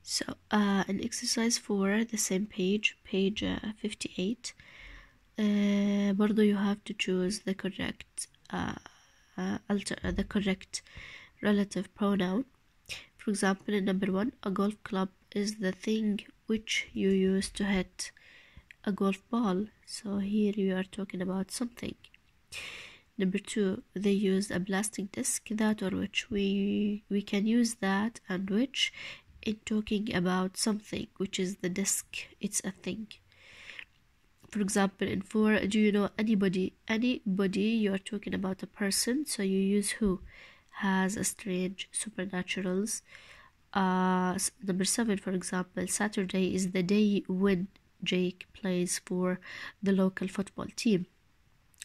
So in exercise 4, the same page 58, برضو you have to choose the correct the correct relative pronoun. For example, in number 1, a golf club is the thing which you use to hit a golf ball. So here you are talking about something. Number 2, they used a plastic disc, that or which. We can use that and which in talking about something, which is the disc, it's a thing. For example, in 4, do you know anybody? Anybody, you are talking about a person, so you use who has a strange supernaturals. Number 7, for example, Saturday is the day when Jake plays for the local football team.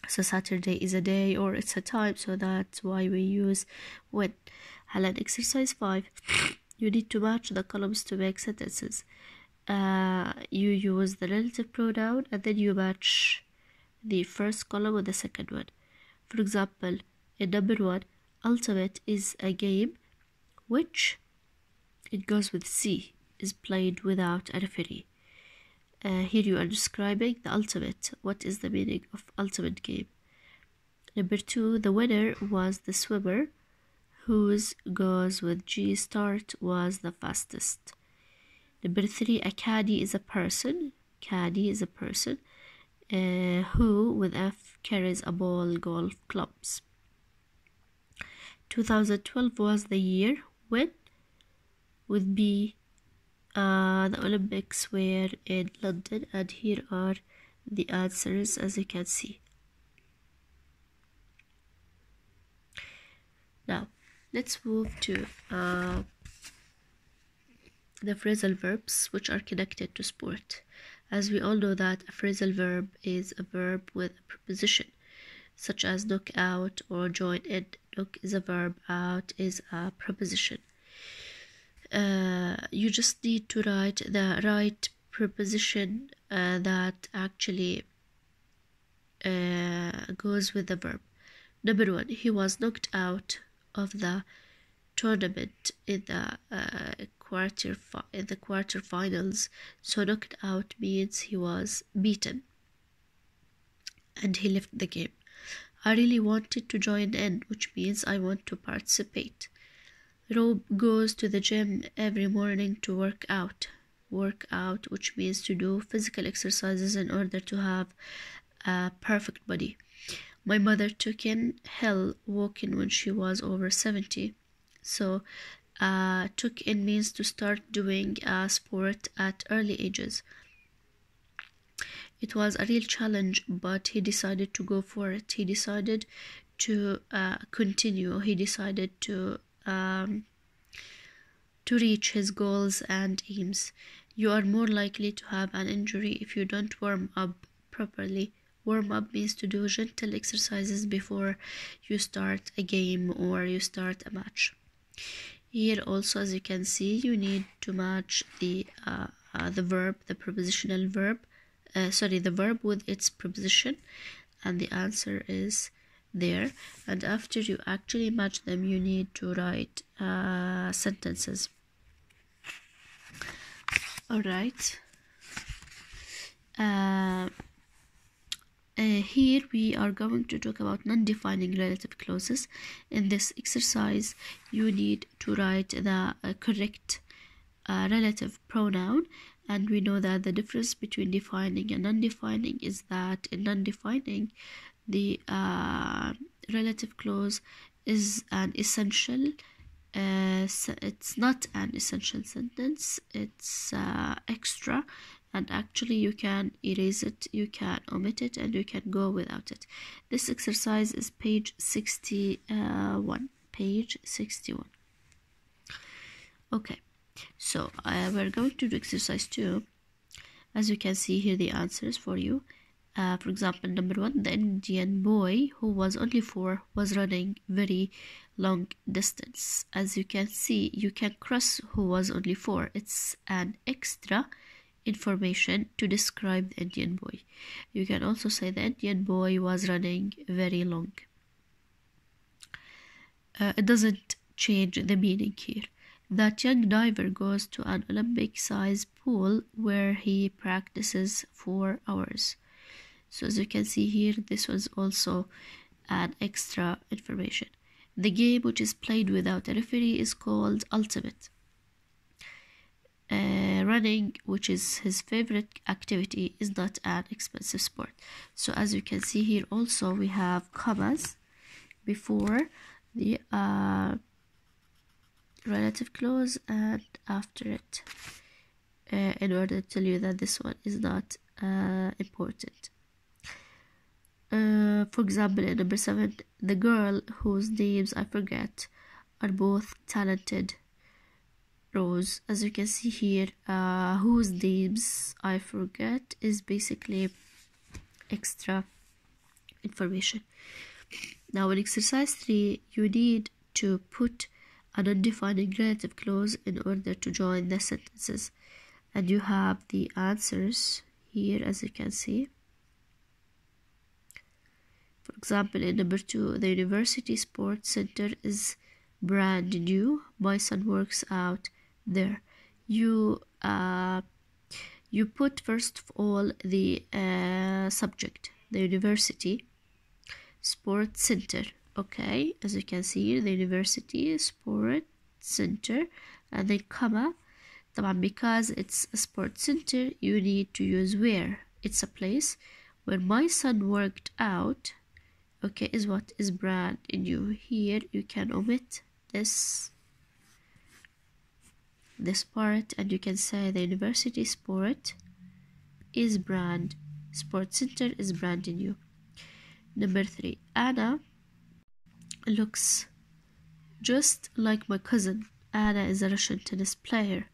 So Saturday is a day or it's a time, so that's why we use when. And exercise 5, you need to match the columns to make sentences. You use the relative pronoun and then you match the first column with the second one. For example, in number 1, ultimate is a game which, it goes with C, is played without a referee. Here you are describing the ultimate. What is the meaning of ultimate game? Number 2, the winner was the swimmer whose goes with G start was the fastest. Number 3, a caddy is a person. Caddy is a person who with F carries a ball golf clubs. 2012 was the year when with B the Olympics were in London, and here are the answers as you can see. Now let's move to the phrasal verbs which are connected to sport. As we all know that a phrasal verb is a verb with a preposition, such as knock out or join in. Knock is a verb, out is a preposition. You just need to write the right preposition that actually goes with the verb. Number 1, he was knocked out of the tournament in the quarterfinals. So knocked out means he was beaten and he left the game. I really wanted to join in, which means I want to participate. Rob goes to the gym every morning to work out. Work out, which means to do physical exercises in order to have a perfect body. My mother took in hell walking when she was over 70. So took in means to start doing a sport at early ages. It was a real challenge, but he decided to go for it. He decided to continue. He decided to reach his goals and aims. You are more likely to have an injury if you don't warm up properly. Warm up means to do gentle exercises before you start a game or you start a match. Here also, as you can see, you need to match the verb, the prepositional verb, the verb with its preposition, and the answer is there. And after you actually match them, you need to write sentences. All right. Here we are going to talk about non-defining relative clauses. In this exercise, you need to write the correct relative pronoun, and we know that the difference between defining and non-defining is that in non-defining, the relative clause is an essential. It's not an essential sentence, it's extra, and actually you can erase it, you can omit it, and you can go without it. This exercise is page 61. Okay, so we're going to do exercise 2. As you can see here, the answers for you. For example, number 1, the Indian boy who was only 4 was running very long distance. As you can see, you can cross who was only 4. It's an extra information to describe the Indian boy. You can also say the Indian boy was running very long. It doesn't change the meaning here. That young diver goes to an Olympic-sized pool where he practices for hours. So as you can see here, this was also an extra information. The game, which is played without a referee, is called Ultimate. Running, which is his favorite activity, is not an expensive sport. So as you can see here also, we have commas before the relative clause and after it, in order to tell you that this one is not important. For example, in number 7, the girl whose names I forget are both talented rows. As you can see here, whose names I forget is basically extra information. Now in exercise 3, you need to put an undefined relative clause in order to join the sentences, and you have the answers here, as you can see. For example, in number 2, the university sports center is brand new. My son works out there. You put first of all the subject, the university sports center. Okay, as you can see here, the university sports center, and then comma. Because it's a sports center, you need to use where. It's a place where my son worked out. Okay, is what is brand new. Here you can omit this part, and you can say the university sport is brand, sports center is brand new. Number 3, Anna looks just like my cousin. Anna is a Russian tennis player.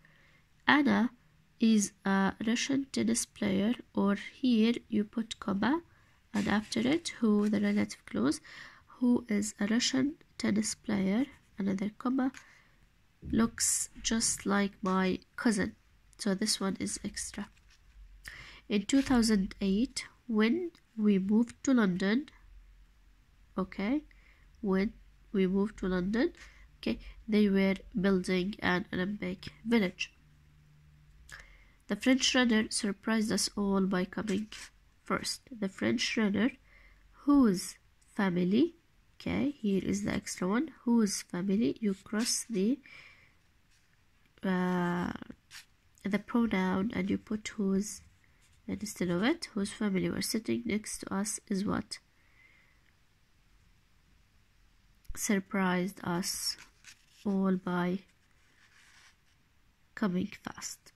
Anna is a Russian tennis player, or here you put comma and after it who, the relative clause, who is a Russian tennis player, another comma, looks just like my cousin. So this one is extra. In 2008, when we moved to London, okay, when we moved to London, okay, they were building an Olympic village. The French runner surprised us all by coming first. The French runner whose family, okay, here is the extra one, whose family, you cross the pronoun and you put whose instead of it, whose family were sitting next to us is what? Surprised us all by coming fast.